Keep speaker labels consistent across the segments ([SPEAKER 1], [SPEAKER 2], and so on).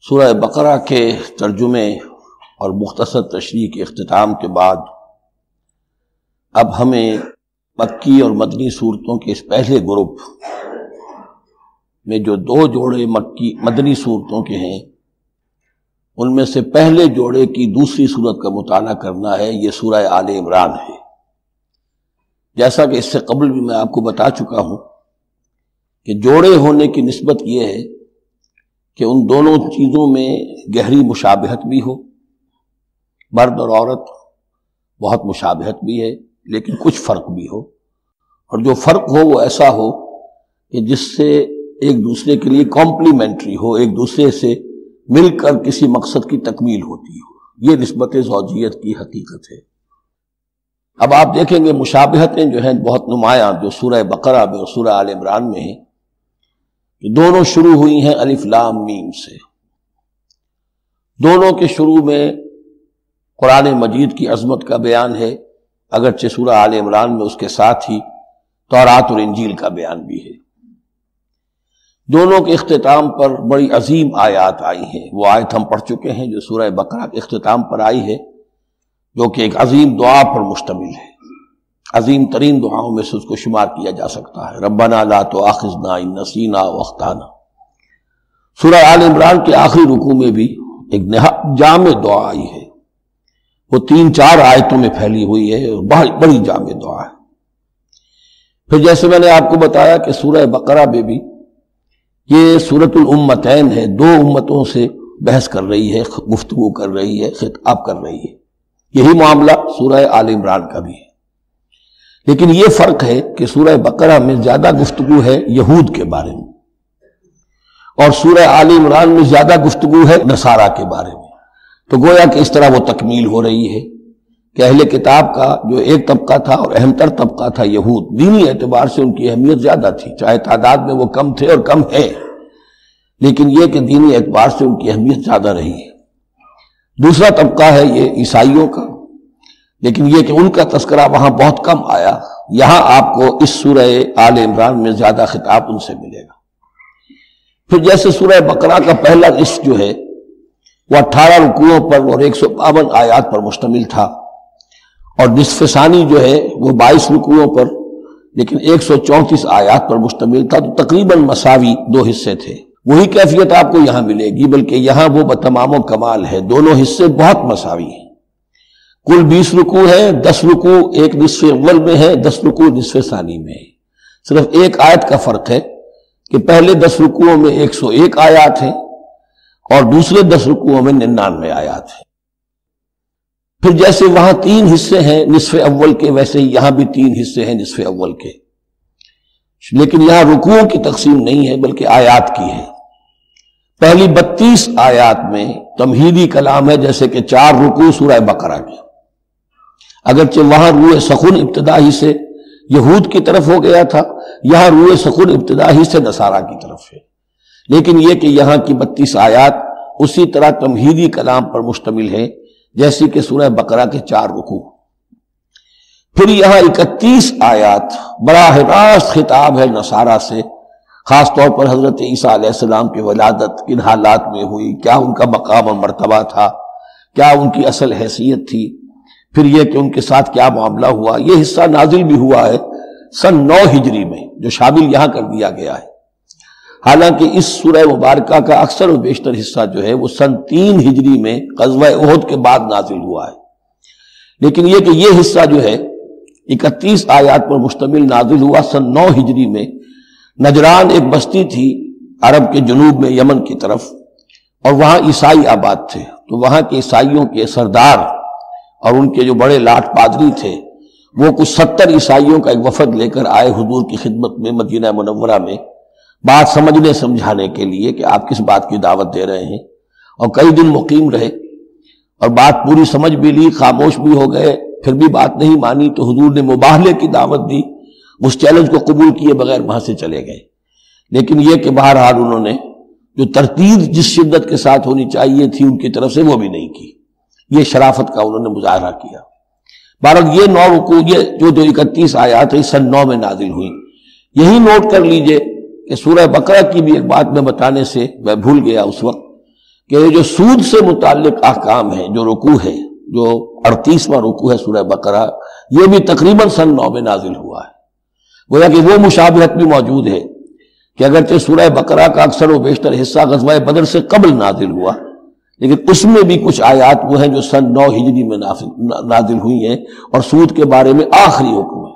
[SPEAKER 1] سورہ بقرہ کے ترجمے اور مختصر تشریح کے اختتام کے بعد اب ہمیں مکی اور مدنی صورتوں کے اس پہلے گروپ میں جو دو جوڑے مدنی صورتوں کے ہیں ان میں سے پہلے جوڑے کی دوسری صورت کا مطالعہ کرنا ہے۔ یہ سورہ آل عمران ہے۔ جیسا کہ اس سے قبل بھی میں آپ کو بتا چکا ہوں کہ جوڑے ہونے کی نسبت یہ ہے کہ ان دونوں چیزوں میں گہری مشابہت بھی ہو، مرد اور عورت بہت مشابہت بھی ہے لیکن کچھ فرق بھی ہو، اور جو فرق ہو وہ ایسا ہو کہ جس سے ایک دوسرے کے لیے کمپلیمنٹری ہو، ایک دوسرے سے مل کر کسی مقصد کی تکمیل ہوتی ہو۔ یہ نسبت زوجیت کی حقیقت ہے۔ اب آپ دیکھیں گے مشابہتیں جو ہیں بہت نمایاں جو سورہ بقرہ میں اور سورہ آل عمران میں ہیں، کہ دونوں شروع ہوئی ہیں الف لام میم سے۔ دونوں کے شروع میں قرآن مجید کی عظمت کا بیان ہے، اگرچہ سورہ آل عمران میں اس کے ساتھ ہی تورات اور انجیل کا بیان بھی ہے۔ دونوں کے اختتام پر بڑی عظیم آیات آئی ہیں۔ وہ آیت ہم پڑھ چکے ہیں جو سورہ بقرہ کے اختتام پر آئی ہے، جو کہ ایک عظیم دعا پر مشتمل ہے، عظیم ترین دعاؤں میں سے اس کو شمار کیا جا سکتا ہے۔ ربنا لا تؤاخذنا ان نسینا واخطانا۔ سورہ آل عمران کے آخری رکوع میں بھی ایک نہایت جامع دعا آئی ہے، وہ 3-4 آیتوں میں پھیلی ہوئی ہے، بہت بڑی جامع دعا ہے۔ پھر جیسے میں نے آپ کو بتایا کہ سورہ بقرہ میں بھی یہ سورۃ الامتین ہے، دو امتوں سے بحث کر رہی ہے، گفتگو کر رہی ہے، خطاب کر رہی ہے۔ یہی معاملہ سورہ آل عمران کا بھی ہے، لیکن یہ فرق ہے کہ سورہ بقرہ میں زیادہ گفتگو ہے یہود کے بارے میں، اور سورہ آل عمران میں زیادہ گفتگو ہے نصارہ کے بارے میں۔ تو گویا کہ اس طرح وہ تکمیل ہو رہی ہے کہ اہل کتاب کا جو ایک طبقہ تھا اور اہم تر طبقہ تھا یہود، دینی اعتبار سے ان کی اہمیت زیادہ تھی، چاہے تعداد میں وہ کم تھے اور کم ہے، لیکن یہ کہ دینی اعتبار سے ان کی اہمیت زیادہ رہی ہے۔ دوسرا طبقہ ہے یہ عیسائیوں کا، لیکن یہ کہ ان کا تذکرہ وہاں بہت کم آیا، یہاں آپ کو اس سورہ آل عمران میں زیادہ خطاب ان سے ملے گا۔ پھر جیسے سورہ بقرہ کا پہلا نصف جو ہے وہ 18 رکوعوں پر اور 152 آیات پر مشتمل تھا، اور نصف ثانی جو ہے وہ 22 رکوعوں پر لیکن 134 آیات پر مشتمل تھا، تو تقریباً مساوی دو حصے تھے۔ وہی کیفیت آپ کو یہاں ملے گی، بلکہ یہاں وہ بتمام و کمال ہے، دونوں حصے بہت مساوی ہیں۔ کل 20 رکوع ہے، 10 رکوع ایک نصف اول میں ہے، 10 رکوع نصف ثانی میں ہے۔ صرف ایک آیت کا فرق ہے کہ پہلے 10 رکوعوں میں 101 آیات ہیں اور دوسرے 10 رکوعوں میں 99 آیات ہیں۔ پھر جیسے وہاں 3 حصے ہیں نصف اول کے، ویسے ہی یہاں بھی 3 حصے ہیں نصف اول کے، لیکن یہاں رکوعوں کی تقسیم نہیں ہے بلکہ آیات کی ہے۔ پہلی 32 آیات میں تمہیدی کلام ہے، جیسے کہ 4 رکوع سورہ بقرہ کے، اگرچہ وہاں روح سخن ابتدا ہی سے یہود کی طرف ہو گیا تھا، یہاں روح سخن ابتدا ہی سے نصارہ کی طرف ہے، لیکن یہ کہ یہاں کی 32 آیات اسی طرح تمہیدی کلام پر مشتمل ہے جیسی کہ سورہ بقرہ کے 4 رکوع۔ پھر یہاں 31 آیات براہ راست خطاب ہے نصارہ سے، خاص طور پر حضرت عیسیٰ علیہ السلام کی ولادت کن حالات میں ہوئی، کیا ان کا مقام اور مرتبہ تھا، کیا ان کی اصل حیثیت تھی، پھر یہ کہ ان کے ساتھ کیا معاملہ ہوا۔ یہ حصہ نازل بھی ہوا ہے سن 9 ہجری میں، جو شامل یہاں کر دیا گیا ہے، حالانکہ اس سورہ مبارکہ کا اکثر و بیشتر حصہ جو ہے وہ سن 3 ہجری میں غزوہ احد کے بعد نازل ہوا ہے، لیکن یہ کہ یہ حصہ جو ہے 31 آیات پر مشتمل نازل ہوا سن 9 ہجری میں۔ نجران ایک بستی تھی عرب کے جنوب میں یمن کی طرف، اور وہاں عیسائی آباد تھے، تو وہاں کے عیسائیوں کے سردار اور ان کے جو بڑے لاٹ پادری تھے وہ کچھ 70 عیسائیوں کا ایک وفد لے کر آئے حضور کی خدمت میں مدینہ منورہ میں، بات سمجھنے سمجھانے کے لیے کہ آپ کس بات کی دعوت دے رہے ہیں، اور کئی دن مقیم رہے اور بات پوری سمجھ بھی لی، خاموش بھی ہو گئے، پھر بھی بات نہیں مانی تو حضور نے مباہلے کی دعوت دی، اس چیلنج کو قبول کیے بغیر وہاں سے چلے گئے۔ لیکن یہ کہ بہرحال انہوں نے جو ترتیب جس شدت کے ساتھ ہونی چاہیے تھی ان کی طرف سے وہ بھی نہیں کی، یہ شرافت کا انہوں نے مظاہرہ کیا۔ بہرحال یہ 9 رکوع، یہ جو 31 آیات ہیں سن 9 میں نازل ہوئی۔ یہی نوٹ کر لیجئے کہ سورہ بقرہ کی بھی ایک بات میں بتانے سے میں بھول گیا اس وقت، کہ جو سود سے متعلق احکام ہیں، جو رکوع ہے، جو 38واں رکوع ہے سورہ بقرہ، یہ بھی تقریباً سن 9 میں نازل ہوا ہے۔ گویا کہ وہ مشابہت بھی موجود ہے کہ اگرچہ سورہ بقرہ کا اکثر و بیشتر حصہ غزوہ بدر سے قبل نازل ہوا، لیکن اس میں بھی کچھ آیات وہ ہیں جو سن 9 ہجری میں نازل ہوئی ہیں اور سود کے بارے میں آخری حکم ہے۔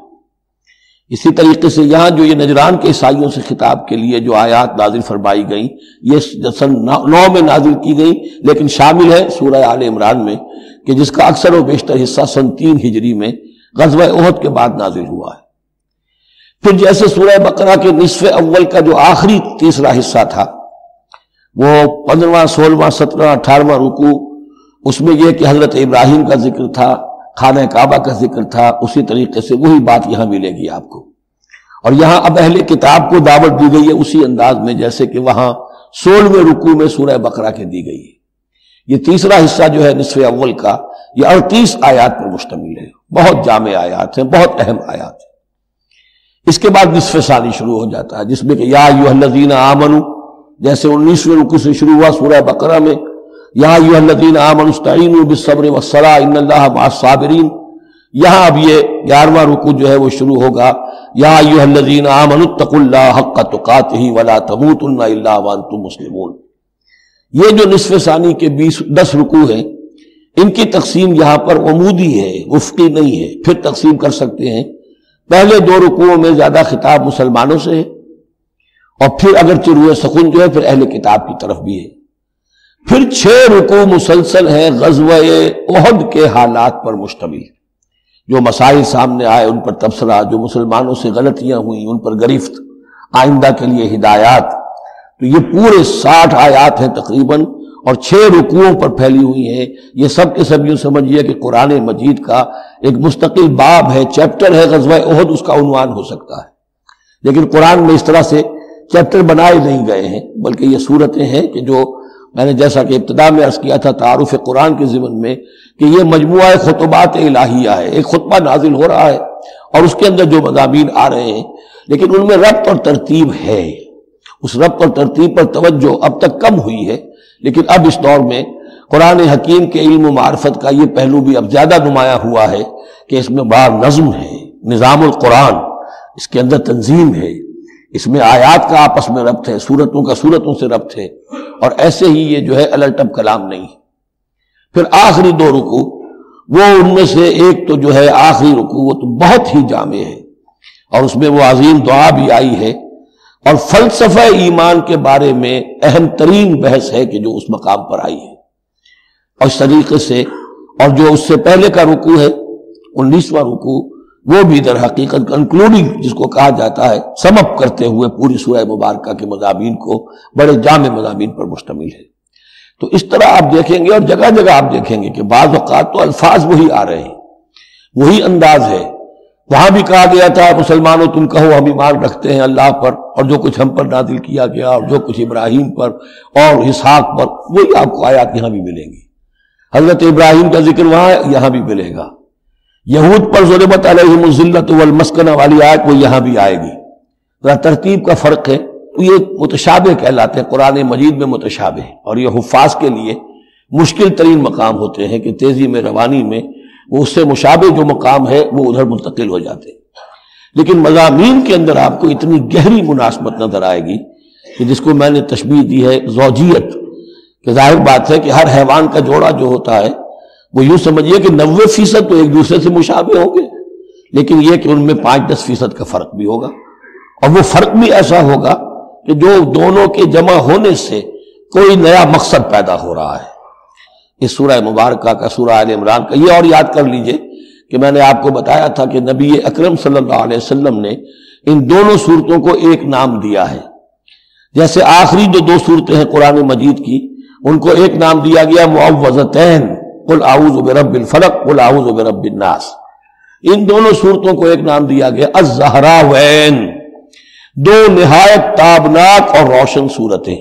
[SPEAKER 1] اسی طریقے سے یہاں جو یہ نجران کے عیسائیوں سے خطاب کے لیے جو آیات نازل فرمائی گئیں، یہ سن 9 میں نازل کی گئیں، لیکن شامل ہے سورہ آل عمران میں کہ جس کا اکثر و بیشتر حصہ سن 3 ہجری میں غزوہ احد کے بعد نازل ہوا ہے۔ پھر جیسے سورہ بقرہ کے نصف اول کا جو آخری تیسرا حصہ تھا، وہ 15واں 16واں 17واں 18واں رکوع، اس میں یہ کہ حضرت ابراہیم کا ذکر تھا، خانہ کعبہ کا ذکر تھا، اسی طریقے سے وہی بات یہاں ملے گی آپ کو۔ اور یہاں اب اہل کتاب کو دعوت دی گئی ہے اسی انداز میں جیسے کہ وہاں 16ویں رکوع میں سورہ بقرہ کے دی گئی ہے۔ یہ تیسرا حصہ جو ہے نصف اول کا، یہ 38 آیات پر مشتمل ہے، بہت جامع آیات ہیں، بہت اہم آیات ہیں۔ اس کے بعد نصف ثانی شروع ہو جاتا ہے جس میں کہ یا ایھا الذین آمنوا، جیسے 19ویں رکوع سے شروع ہوا سورہ بقرہ میں یا ایھا الذین آمنوا استعینوا بالصبر والصلاۃ ان اللہ مع الصابرین، یہاں اب یہ 11واں رکوع جو ہے وہ شروع ہوگا یا ایھا الذین آمنوا اتقوا اللہ حق تقاتہ ولا تموتن الا وانتم مسلمون۔ یہ جو نصف ثانی کے 10 رکوع ہیں، ان کی تقسیم یہاں پر عمودی ہے، افقی نہیں ہے۔ پھر تقسیم کر سکتے ہیں، پہلے 2 رکوعوں میں زیادہ خطاب مسلمانوں سے ہے، اور پھر اگرچہ روئے سخن جو ہے پھر اہل کتاب کی طرف بھی ہے۔ پھر 6 رکوع مسلسل ہیں غزوہ احد کے حالات پر مشتمل، جو مسائل سامنے آئے ان پر تبصرہ، جو مسلمانوں سے غلطیاں ہوئیں ان پر گرفت، آئندہ کے لیے ہدایات۔ تو یہ پورے 60 آیات ہیں تقریباً، اور 6 رکوعوں پر پھیلی ہوئی ہیں۔ یہ سب کے سب یوں سمجھیے کہ قرآن مجید کا ایک مستقل باب ہے، چیپٹر ہے، غزوہ احد اس کا عنوان ہو سکتا ہے، لیکن قرآن میں اس طرح سے چیپٹر بنائے نہیں گئے ہیں، بلکہ یہ صورتیں ہیں کہ جو میں نے جیسا کہ ابتدا میں عرض کیا تھا تعارف قرآن کے ضمن میں کہ یہ مجموعہ خطبات الہیہ ہے، ایک خطبہ نازل ہو رہا ہے اور اس کے اندر جو مضامین آ رہے ہیں، لیکن ان میں ربط اور ترتیب ہے۔ اس ربط اور ترتیب پر توجہ اب تک کم ہوئی ہے، لیکن اب اس دور میں قرآن حکیم کے علم و معرفت کا یہ پہلو بھی اب زیادہ نمایاں ہوا ہے کہ اس میں بڑا نظم ہے، نظام القرآن، اس کے اندر تنظیم ہے، اس میں آیات کا آپس میں ربط ہے، سورتوں کا سورتوں سے ربط ہے، اور ایسے ہی یہ جو ہے الٹپ کلام نہیں۔ پھر آخری 2 رکوع، وہ ان میں سے ایک تو جو ہے آخری رکوع وہ تو بہت ہی جامع ہے، اور اس میں وہ عظیم دعا بھی آئی ہے، اور فلسفہ ایمان کے بارے میں اہم ترین بحث ہے کہ جو اس مقام پر آئی ہے۔ اور اس طریقے سے، اور جو اس سے پہلے کا رکوع ہے 19واں رکوع، وہ بھی در حقیقت کنکلوڈنگ جس کو کہا جاتا ہے، سم اپ کرتے ہوئے پوری سورہ مبارکہ کے مضامین کو، بڑے جامع مضامین پر مشتمل ہے۔ تو اس طرح آپ دیکھیں گے، اور جگہ جگہ آپ دیکھیں گے کہ بعض اوقات تو الفاظ وہی آ رہے ہیں، وہی انداز ہے۔ وہاں بھی کہا گیا تھا مسلمانوں تم کہو ہم ایمان رکھتے ہیں اللہ پر، اور جو کچھ ہم پر نازل کیا گیا، اور جو کچھ ابراہیم پر اور اسحاق پر، وہی آپ کو آیات یہاں بھی ملیں گی۔ حضرت ابراہیم کا ذکر وہاں یہاں بھی ملے گا۔ یہود پر ضربت علیہم الذلۃ والمسکنہ والی آیت وہ یہاں بھی آئے گی۔ ذرا ترتیب کا فرق ہے، یہ متشابہ کہلاتے ہیں قرآن مجید میں، متشابہ، اور یہ حفاظ کے لیے مشکل ترین مقام ہوتے ہیں کہ تیزی میں روانی میں وہ اس سے مشابہ جو مقام ہے وہ ادھر منتقل ہو جاتے ہیں۔ لیکن مضامین کے اندر آپ کو اتنی گہری مناسبت نظر آئے گی کہ جس کو میں نے تشبیہ دی ہے زوجیت، کہ ظاہر بات ہے کہ ہر حیوان کا جوڑا جو ہوتا ہے وہ یوں سمجھیے کہ 90% تو ایک دوسرے سے مشابہ ہوں گے، لیکن یہ کہ ان میں 5-10% کا فرق بھی ہوگا، اور وہ فرق بھی ایسا ہوگا کہ جو دونوں کے جمع ہونے سے کوئی نیا مقصد پیدا ہو رہا ہے۔ اس سورہ مبارکہ کا، سورہ آل عمران کا، یہ اور یاد کر لیجئے کہ میں نے آپ کو بتایا تھا کہ نبی اکرم صلی اللہ علیہ وسلم نے ان دونوں صورتوں کو ایک نام دیا ہے۔ جیسے آخری جو 2 صورتیں ہیں قرآن مجید کی، ان کو ایک نام دیا گیا معوذتین، قل اعوذ برب الفلق قل اعوذ برب الناس۔ ان دونوں صورتوں کو ایک نام دیا گیا الزہراوین، 2 نہایت تابناک اور روشن صورتیں۔